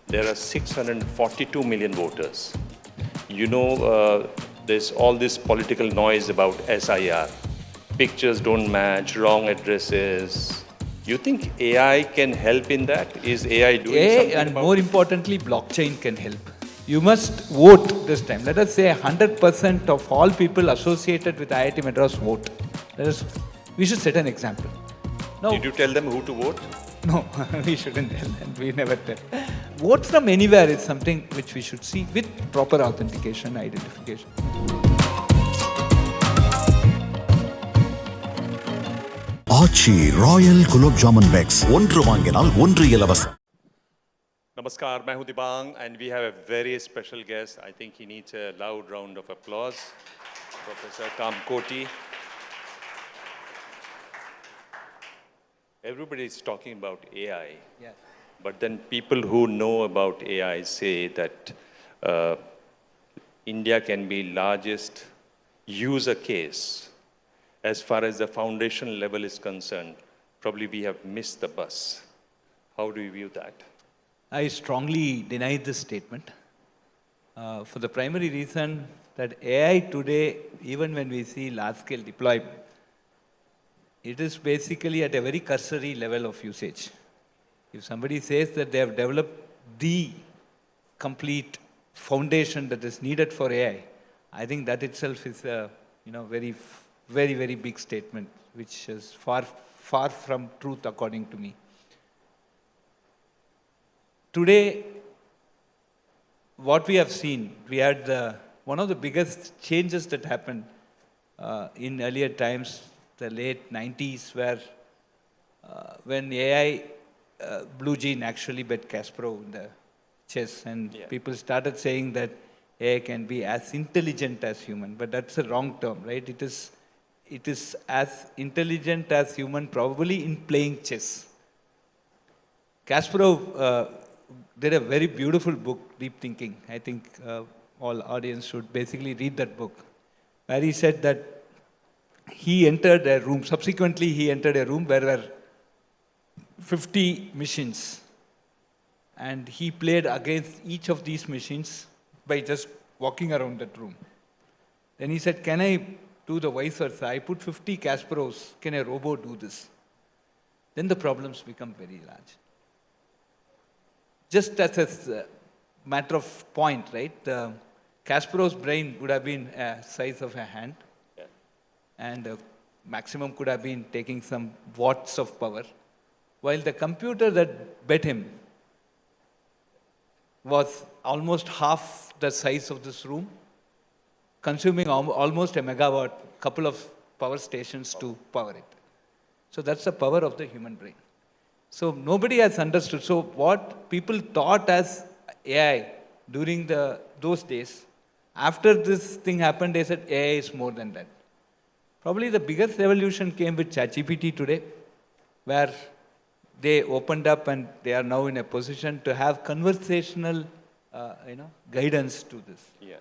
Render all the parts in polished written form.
there are 642 million voters. There's all this political noise about SIR. Pictures don't match, wrong addresses. You think AI can help in that? Is AI doing AI something and about more it? importantly, blockchain can help. You must vote this time. Let us say 100% of all people associated with IIT Madras vote. We should set an example. No, Did you tell them who to vote? no, we shouldn't tell and we never tell. Vote from anywhere is something which we should see with proper authentication, identification. Aachi royal gulab jamun packs ஒன்று வாங்கினால் ஒன்று இலவசம். Namaskar, I'm Dibang, and we have a very special guest. I think he needs a loud round of applause. Professor Kamakoti. Everybody is talking about AI, Yes. but then people who know about AI say that India can be largest user case. As far as the foundation level is concerned, probably we have missed the bus. How do you view that? I strongly deny this statement for the primary reason that AI today, even when we see large-scale deployment, it is basically at a very cursory level of usage. If somebody says that they have developed the complete foundation that is needed for AI, I think that itself is a very big statement, which is far from truth according to me. Today, what we have seen, we had one of the biggest changes that happened in earlier times, the late 90s, where when AI, Blue Gene actually bet Kasparov in the chess, and people started saying that AI can be as intelligent as human, but that's a wrong term, right? It is as intelligent as human probably in playing chess. Kasparov did a very beautiful book, Deep Thinking. I think all audience should basically read that book, where he said that he entered a room, subsequently he entered a room where there were 50 machines, and he played against each of these machines by just walking around that room. Then he said, can I do the vice versa? I put 50 Kasparovs, can a robot do this? Then the problems become very large. Just as a matter of point, right? Kasparov's brain would have been a size of a hand, and maximum could have been taking some watts of power, while the computer that bet him was almost half the size of this room, consuming almost a megawatt, couple of power stations to power it. So that's the power of the human brain. So nobody has understood. So what people thought as AI during those days, after this thing happened, they said AI is more than that. Probably the biggest revolution came with ChatGPT today, where they opened up and they are now in a position to have conversational guidance to this. Yeah.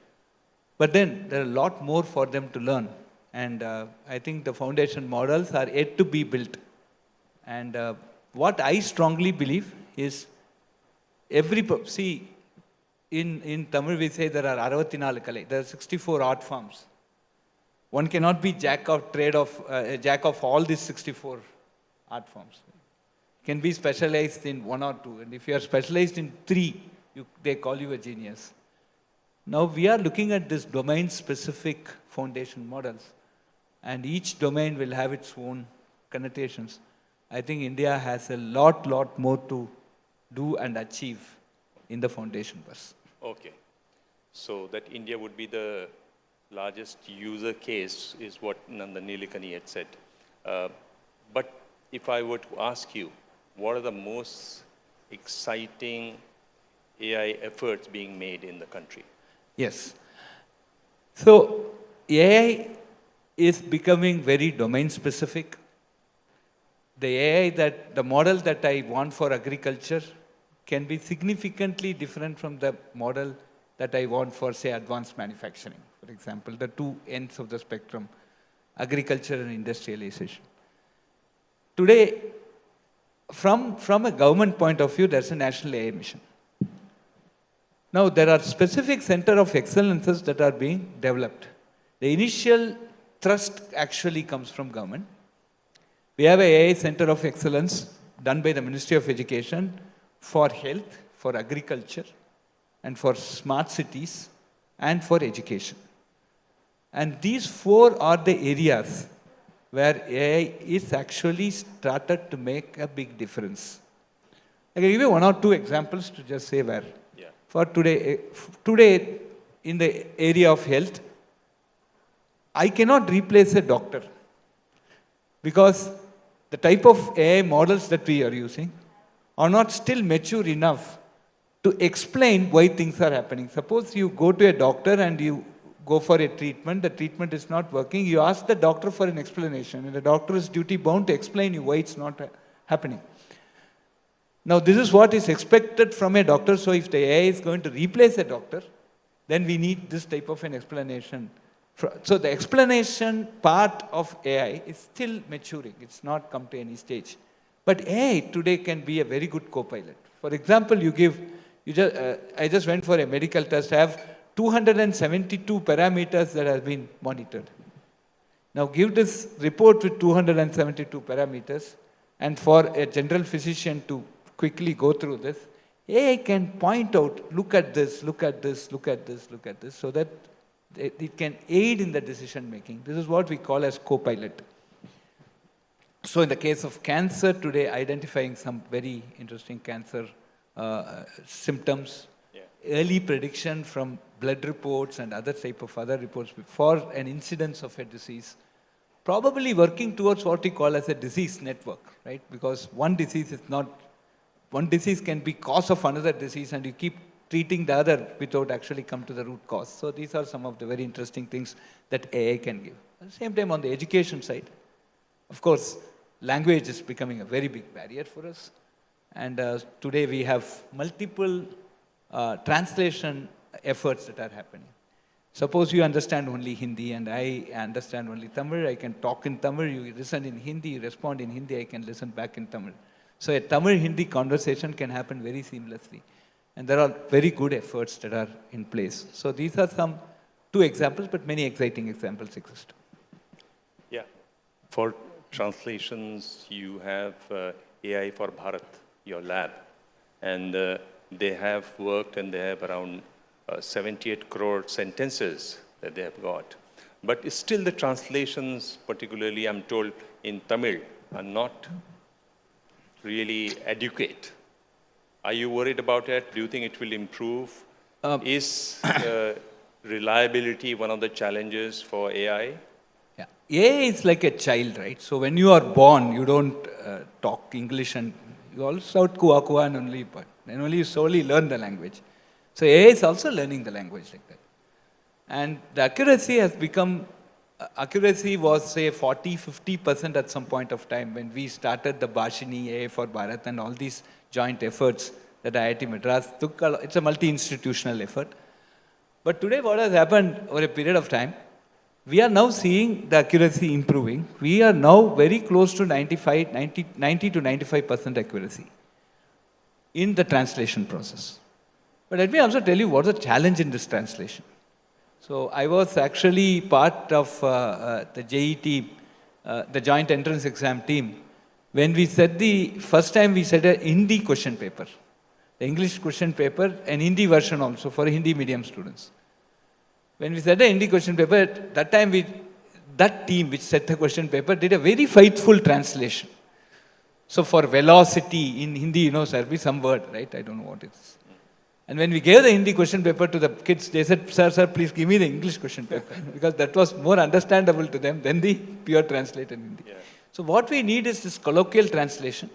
But then there are a lot more for them to learn. And I think the foundation models are yet to be built. And what I strongly believe is in Tamil we say there are 64 kalai, there are 64 art forms. One cannot be jack of all these 64 art forms. You can be specialized in one or two. And if you are specialized in three, they call you a genius. Now we are looking at this domain-specific foundation models, and each domain will have its own connotations. I think India has a lot more to do and achieve in the foundation bus. Okay. So that India would be the largest user case is what Nanda Nilikani had said. But if I were to ask you, what are the most exciting AI efforts being made in the country? Yes. So AI is becoming very domain specific. The model that I want for agriculture can be significantly different from the model that I want for, say, advanced manufacturing, for example, the two ends of the spectrum, agriculture and industrialization. Today, from a government point of view, there's a national AI mission. Now, there are specific center of excellences that are being developed. The initial thrust actually comes from government. We have a AI Center of Excellence done by the Ministry of Education for health, for agriculture, and for smart cities, and for education. And these four are the areas where AI is actually started to make a big difference. I can give you one or two examples to just say where. Yeah. For today in the area of health, I cannot replace a doctor because the type of AI models that we are using are not still mature enough to explain why things are happening. Suppose you go to a doctor and you go for a treatment, the treatment is not working, you ask the doctor for an explanation, and the doctor is duty bound to explain you why it's not happening. Now, this is what is expected from a doctor, so if the AI is going to replace a doctor, then we need this type of an explanation. So the explanation part of AI is still maturing. It's not come to any stage. But AI today can be a very good co-pilot. For example, I just went for a medical test. I have 272 parameters that have been monitored. Now give this report with 272 parameters, and for a general physician to quickly go through this, AI can point out, look at this, look at this, look at this, look at this, so that it can aid in the decision making. This is what we call as co-pilot. So in the case of cancer today, identifying some very interesting cancer symptoms, early prediction from blood reports and other type of other reports for an incidence of a disease, probably working towards what we call as a disease network, right? Because one disease can be cause of another disease, and you keep treating the other without actually come to the root cause. So these are some of the very interesting things that AI can give. At the same time, on the education side, of course, language is becoming a very big barrier for us. And today we have multiple translation efforts that are happening. Suppose you understand only Hindi and I understand only Tamil, I can talk in Tamil, you listen in Hindi, you respond in Hindi, I can listen back in Tamil. So a Tamil-Hindi conversation can happen very seamlessly. And there are very good efforts that are in place. So these are two examples, but many exciting examples exist. Yeah. For translations, you have AI for Bharat, your lab. And they have worked, and they have around 78 crore sentences that they have got. But still the translations, particularly I'm told in Tamil, are not really adequate. Are you worried about it? Do you think it will improve? Is reliability one of the challenges for AI? Yeah. AI is like a child, right? So when you are born, you don't talk English, and you all shout kua kua and only you slowly learn the language. So AI is also learning the language like that. And the accuracy has become, accuracy was say 40-50% at some point of time when we started the Bhashini AI for Bharat and all these joint efforts that IIT Madras took. It's a multi-institutional effort. But today what has happened over a period of time, we are now seeing the accuracy improving. We are now very close to 90 to 95% accuracy in the translation process. But let me also tell you what's the challenge in this translation. So I was actually part of the JEE team, the joint entrance exam team, when we said first time we said a Hindi question paper, the English question paper, and Hindi version also for Hindi medium students. When we said a Hindi question paper, that time that team which set the question paper did a very faithful translation. So for velocity in Hindi, there will be some word, right? I don't know what it is. And when we gave the Hindi question paper to the kids, they said, sir, please give me the English question paper. Because that was more understandable to them than the pure translated Hindi. Yeah. So what we need is this colloquial translation,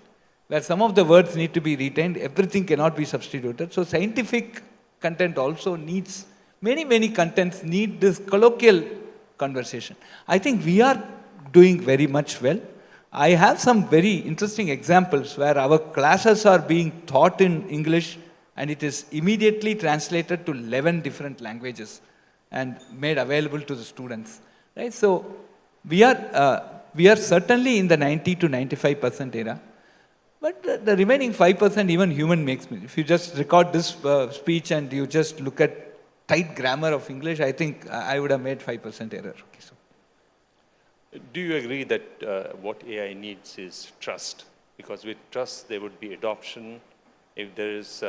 where some of the words need to be retained, everything cannot be substituted. So scientific content also needs, many contents need this colloquial conversation. I think we are doing very much well. I have some very interesting examples where our classes are being taught in English, and it is immediately translated to 11 different languages and made available to the students. Right? So we are certainly in the 90 to 95% era. But the remaining 5% even human makes me. If you just record this speech and you just look at tight grammar of English, I think I would have made 5% error. Okay, so. Do you agree that what AI needs is trust? Because with trust, there would be adoption. If there is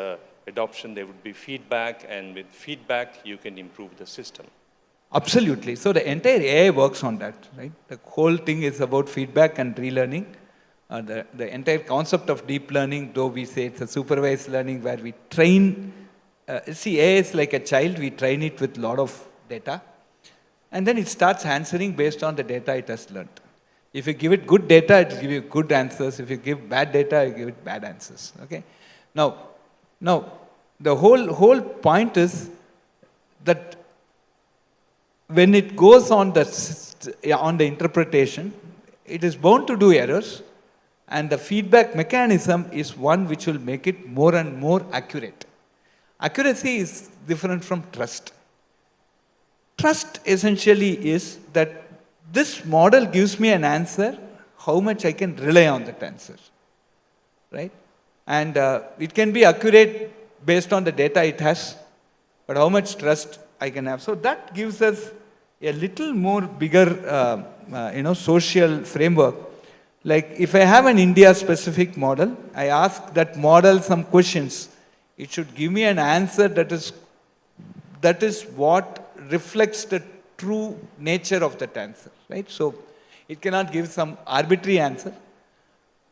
adoption, there would be feedback. And with feedback, you can improve the system. Absolutely. So the entire AI works on that, right? The whole thing is about feedback and relearning. The entire concept of deep learning, though we say it's a supervised learning where we train, see, AI is like a child, we train it with a lot of data, and then it starts answering based on the data it has learned. If you give it good data, it will give you good answers. If you give bad data, you give it bad answers, okay? Now the whole point is that when it goes on the interpretation, it is bound to do errors. And the feedback mechanism is one which will make it more and more accurate. Accuracy is different from trust. Trust essentially is that this model gives me an answer, how much I can rely on that answer, right? And it can be accurate based on the data it has, but how much trust I can have. So that gives us a little more bigger, social framework. Like if I have an India-specific model, I ask that model some questions. It should give me an answer that is what reflects the true nature of that answer, right? So it cannot give some arbitrary answer.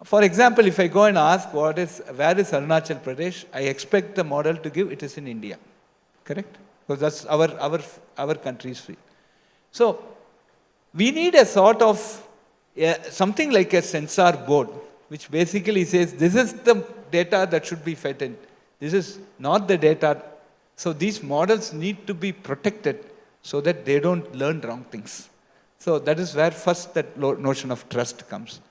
For example, if I go and ask where is Arunachal Pradesh, I expect the model to give it is in India, correct? Because that's our country's field. So we need a sort of something like a sensor board, which basically says this is the data that should be fed in. This is not the data. So these models need to be protected so that they don't learn wrong things. So that is where first that notion of trust comes.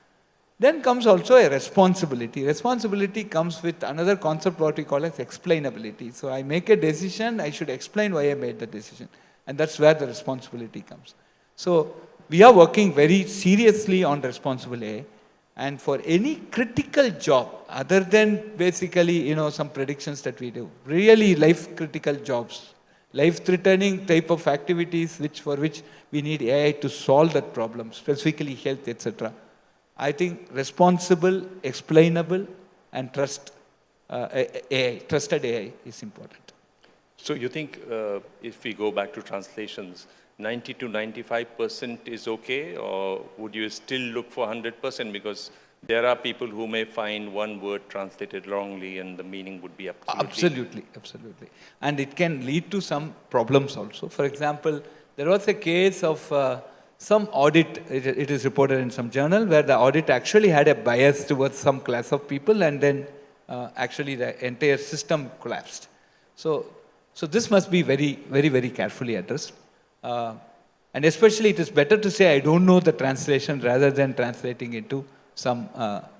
Then comes also a responsibility. Responsibility comes with another concept what we call as explainability. So I make a decision, I should explain why I made the decision. And that's where the responsibility comes. So we are working very seriously on responsible AI, and for any critical job, other than basically, some predictions that we do, really life-critical jobs, life-threatening type of activities for which we need AI to solve that problem, specifically health, etc. I think responsible, explainable, and trusted AI is important. So you think if we go back to translations, 90 to 95% is okay, or would you still look for 100%? Because there are people who may find one word translated wrongly and the meaning would be absolutely. Absolutely. And it can lead to some problems also. For example, there was a case of some audit, it is reported in some journal, where the audit actually had a bias towards some class of people, and then actually the entire system collapsed. So this must be very, very, very carefully addressed. And especially it is better to say I don't know the translation rather than translating into some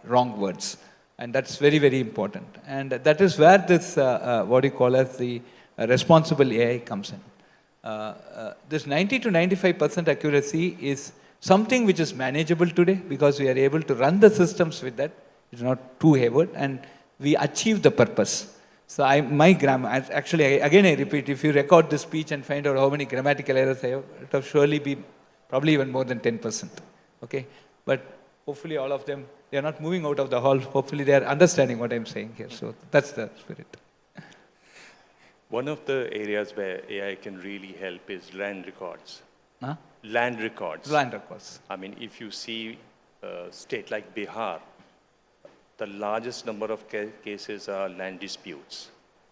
wrong words. And that's very, very important. And that is where this, what you call as the responsible AI comes in. This 90 to 95% accuracy is something which is manageable today because we are able to run the systems with that. It's not too hayward, and we achieve the purpose. So my grammar, actually, again I repeat, if you record this speech and find out how many grammatical errors I have, it will surely be probably even more than 10%. Okay? But hopefully all of them, they are not moving out of the hall. Hopefully they are understanding what I'm saying here. So that's the spirit. One of the areas where AI can really help is land records. Huh? Land records. Land records. I mean, if you see a state like Bihar, the largest number of cases are land disputes.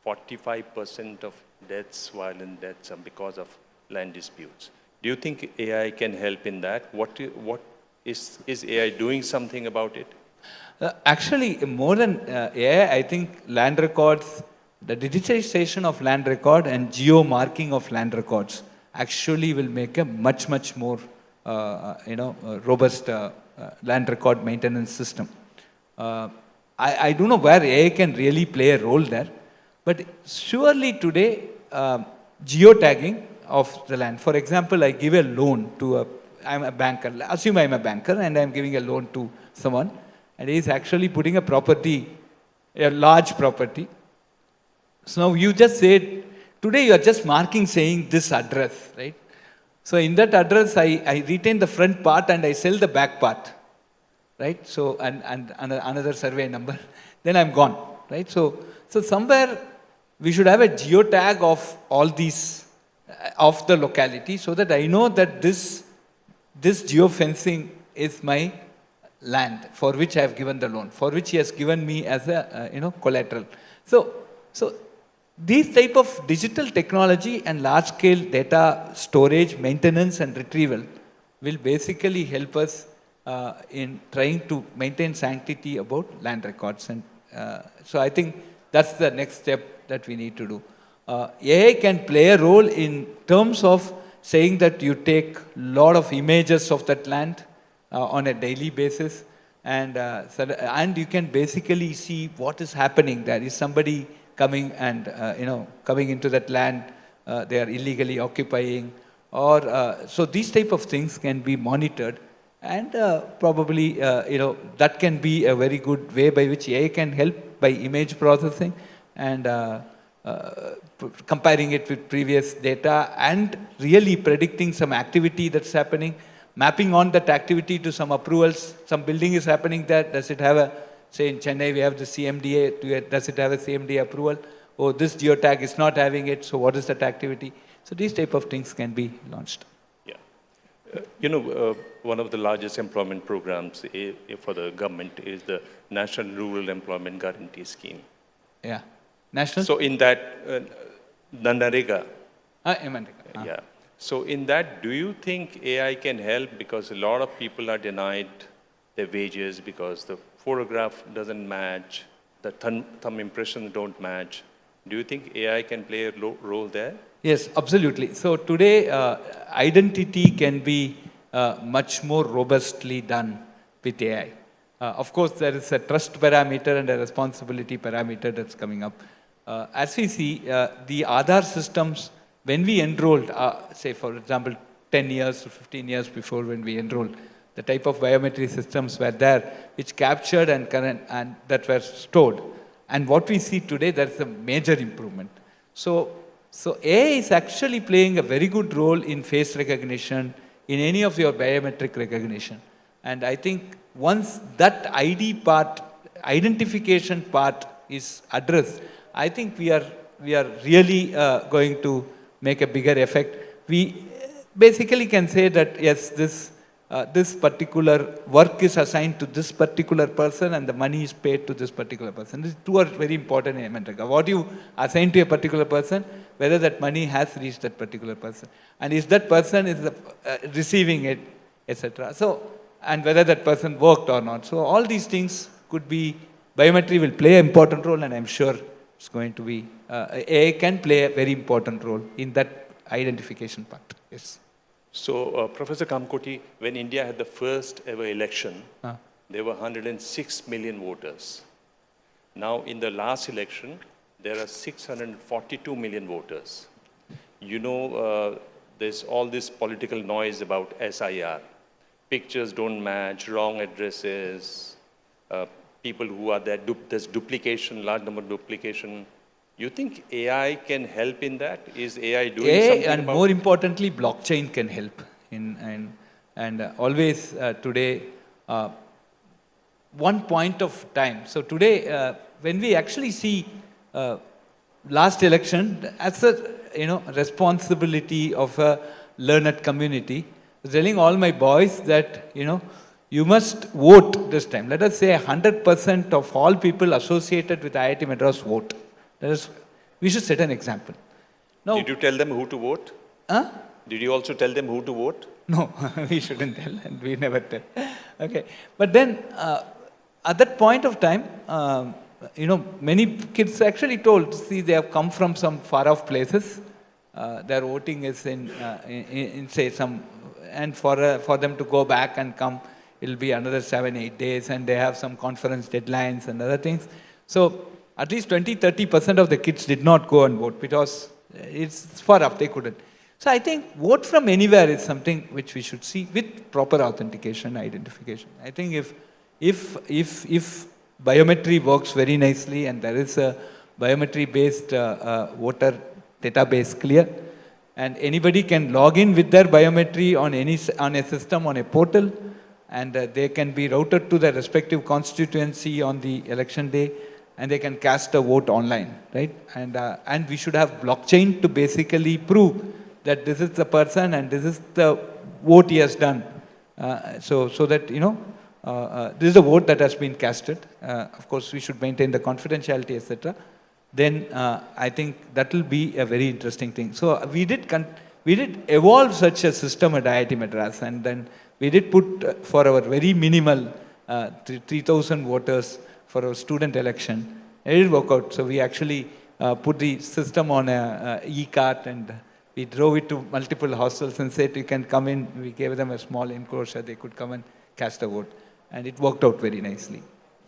45% of deaths, violent deaths, are because of land disputes. Do you think AI can help in that? Is AI doing something about it? Actually, more than AI, I think land records, the digitization of land record and geo-marking of land records actually will make a much, much more robust land record maintenance system. I don't know where AI can really play a role there, but surely today, geotagging of the land. For example, I give a loan to I'm a banker. Assume I'm a banker and I'm giving a loan to someone. and he is actually putting a property, a large property. So now you just said, today you are just marking saying this address, right? So in that address, I retain the front part and I sell the back part, right? So, and another survey number, then I'm gone, right? So somewhere we should have a geotag of all these, of the locality, so that I know that this geofencing is my land for which I have given the loan, for which he has given me as a, collateral. So these type of digital technology and large-scale data storage, maintenance and retrieval will basically help us in trying to maintain sanctity about land records. And so I think that's the next step that we need to do. AI can play a role in terms of saying that you take a lot of images of that land on a daily basis, and you can basically see what is happening there. Is somebody coming and coming into that land, they are illegally occupying, or so these type of things can be monitored, and probably that can be a very good way by which AI can help by image processing and comparing it with previous data and really predicting some activity that's happening, mapping on that activity to some approvals. Some building is happening there. Does it have a, say in Chennai we have the CMDA, does it have a CMDA approval? Oh, this geotag is not having it, so what is that activity? So these type of things can be launched. Yeah. One of the largest employment programs for the government is the National Rural Employment Guarantee Scheme. Yeah. National? So in that, mgnrega. mgnrega. Yeah. So in that, do you think AI can help? Because a lot of people are denied their wages because the photograph doesn't match, the thumb impressions don't match. Do you think AI can play a role there? Yes, absolutely. So today, identity can be much more robustly done with AI. Of course, there is a trust parameter and a responsibility parameter that's coming up. As we see, the Aadhaar systems, when we enrolled, say for example, 10 years to 15 years before when we enrolled, the type of biometric systems were there, which captured and that were stored. And what we see today, that's a major improvement. So AI is actually playing a very good role in face recognition, in any of your biometric recognition. And I think once that ID part, identification part is addressed, I think we are really going to make a bigger effect. We basically can say that yes, this particular work is assigned to this particular person and the money is paid to this particular person. These two are very important in mgnrega. What you assign to a particular person, whether that money has reached that particular person, and if that person is receiving it, etc. So, and whether that person worked or not. So all these things could be, biometry will play an important role, and I'm sure it's going to be, AI can play a very important role in that identification part. Yes. So, Professor Kamakoti, when India had the first ever election, there were 106 million voters. Now, in the last election, there are 642 million voters. There's all this political noise about SIR. Pictures don't match, wrong addresses, people who are there, there's duplication, large number of duplication. You think AI can help in that? Is AI doing something and about more importantly, blockchain can help and always today, one point of time. So today, when we actually see last election as a responsibility of a learned community, telling all my boys that you must vote this time. Let us say 100% of all people associated with IIT Madras vote. We should set an example. No. Did you tell them who to vote? Huh? Did you also tell them who to vote? No, we shouldn't tell, and we never tell. Okay, but then at that point of time, many kids actually told, see, they have come from some far-off places. Their voting is in say some, and for them to go back and come, it'll be another 7-8 days, and they have some conference deadlines and other things. So at least 20-30% of the kids did not go and vote because it's far off, they couldn't. So I think vote from anywhere is something which we should see with proper authentication, identification. I think if biometry works very nicely and there is a biometry-based voter database clear, and anybody can log in with their biometry on a system, on a portal, and they can be routed to their respective constituency on the election day, and they can cast a vote online, right? And we should have blockchain to basically prove that this is the person and this is the vote he has done. So that, this is a vote that has been casted. Of course, we should maintain the confidentiality, etc. Then I think that will be a very interesting thing. So we did evolve such a system at IIT Madras, and then we did put for our very minimal 3,000 voters for our student election. It did work out. So we actually put the system on a e-cart, and we drove it to multiple hostels and said, you can come in. We gave them a small enclosure. They could come and cast a vote. And it worked out very nicely.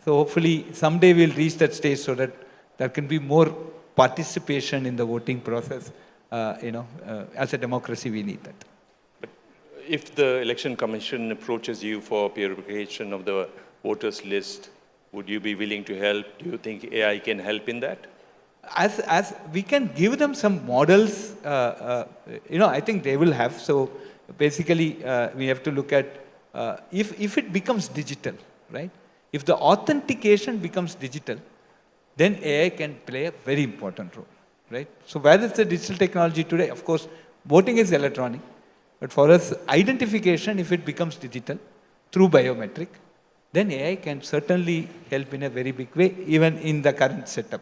So hopefully someday we'll reach that stage so that there can be more participation in the voting process. As a democracy, we need that. But if the Election Commission approaches you for purification of the voters list, would you be willing to help? Do you think AI can help in that? As we can give them some models, I think they will have. So basically, we have to look at if it becomes digital, right? If the authentication becomes digital, then AI can play a very important role, right? So where is the digital technology today? Of course, voting is electronic, but for us, identification, if it becomes digital through biometric, then AI can certainly help in a very big way, even in the current setup.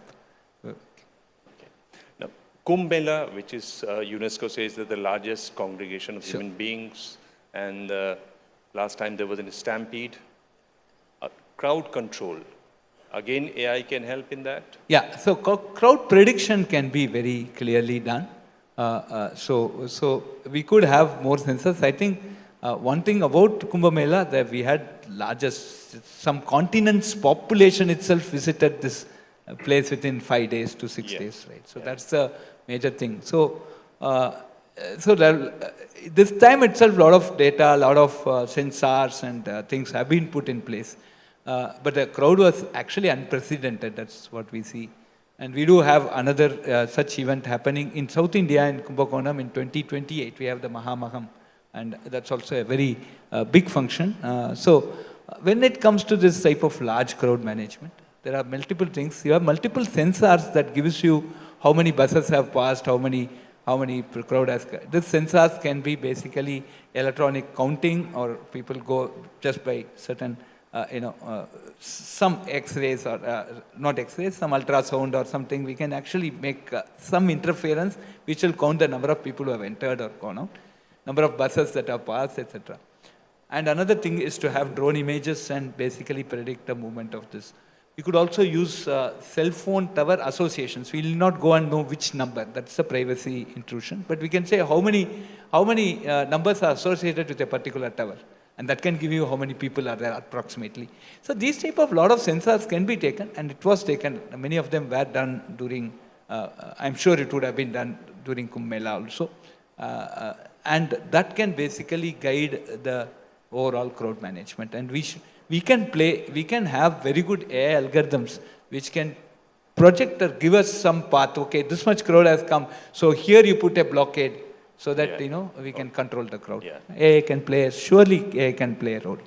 Now, Kumbh Mela, which is UNESCO says that the largest congregation of human beings, and last time there was a stampede, crowd control. Again, AI can help in that? Yeah, so crowd prediction can be very clearly done. So we could have more sensors. I think one thing about Kumbh Mela, that we had some continent's population itself visited this place within 5 days to 6 days, right? So that's the major thing. So this time itself, a lot of data, a lot of sensors and things have been put in place. But the crowd was actually unprecedented. That's what we see. And we do have another such event happening in South India, in Kumbakonam, in 2028. We have the Mahamaham. And that's also a very big function. So when it comes to this type of large crowd management, there are multiple things. You have multiple sensors that gives you how many buses have passed, how many crowd has. These sensors can be basically electronic counting, or people go just by certain some X-rays or not X-rays, some ultrasound or something. We can actually make some interference which will count the number of people who have entered or gone out, number of buses that have passed, etc. And another thing is to have drone images and basically predict the movement of this. We could also use cell phone tower associations. We will not go and know which number. That's a privacy intrusion. But we can say how many numbers are associated with a particular tower. And that can give you how many people are there approximately. So these type of lot of sensors can be taken, and it was taken. Many of them were done during, I'm sure it would have been done during Kumbh Mela also. And that can basically guide the overall crowd management. And we can have very good AI algorithms which can project or give us some path. Okay, this much crowd has come. So here you put a blockade, so that, we can control the crowd. Yeah. Surely AI can play a role.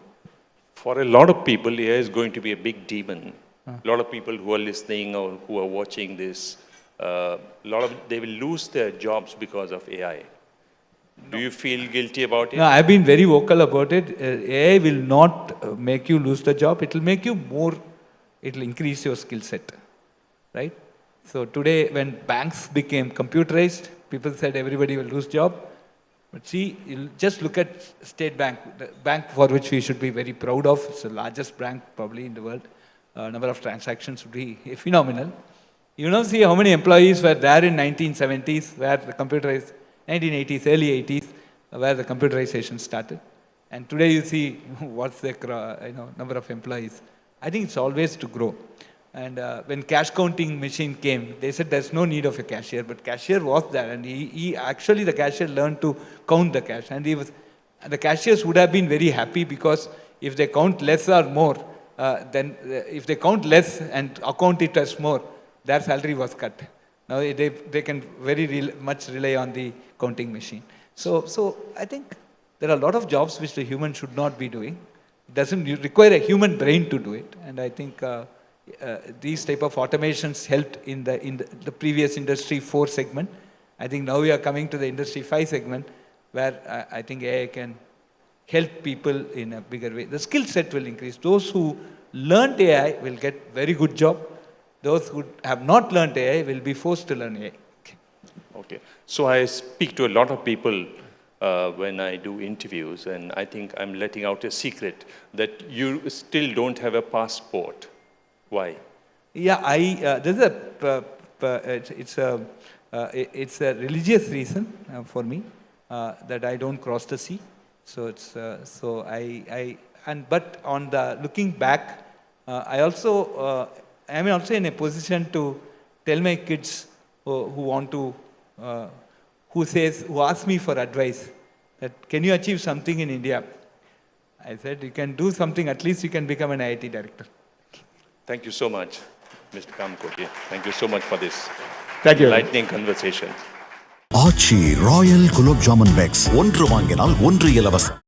For a lot of people, AI is going to be a big demon. A lot of people who are listening or who are watching this, they will lose their jobs because of AI. Do you feel guilty about it? No, I've been very vocal about it. AI will not make you lose the job. It will make you more, it will increase your skill set, right? So today, when banks became computerized, people said everybody will lose job. But see, you just look at State Bank, the bank for which we should be very proud of. It's the largest bank probably in the world. Number of transactions would be phenomenal. See how many employees were there in 1970s, where the computerized, 1980s, early 80s, where the computerization started. And today you see what's the number of employees. I think it's always to grow. And when cash counting machine came, they said there's no need of a cashier, but cashier was there, and he actually, the cashier learned to count the cash, and the cashiers would have been very happy, because if they count less or more, if they count less and account it as more, their salary was cut. Now they can very much rely on the counting machine. So I think there are a lot of jobs which the human should not be doing. It doesn't require a human brain to do it. And I think these type of automations helped in the previous Industry 4 segment. I think now we are coming to the Industry 5 segment, where I think AI can help people in a bigger way. The skill set will increase. Those who learned AI will get very good job. Those who have not learned AI will be forced to learn AI. Okay. So I speak to a lot of people when I do interviews, and I think I'm letting out a secret that you still don't have a passport. Why? Yeah, this is it's a religious reason for me that I don't cross the sea. So it's but on the looking back, I also am also in a position to tell my kids who ask me for advice that can you achieve something in India? I said you can do something. At least you can become an IIT director. Thank you so much, Mr. Kamakoti. Thank you so much for this enlightening conversation. Aachi royal gulab jamun packs ஒன்று வாங்கினால் ஒன்று இலவசம்.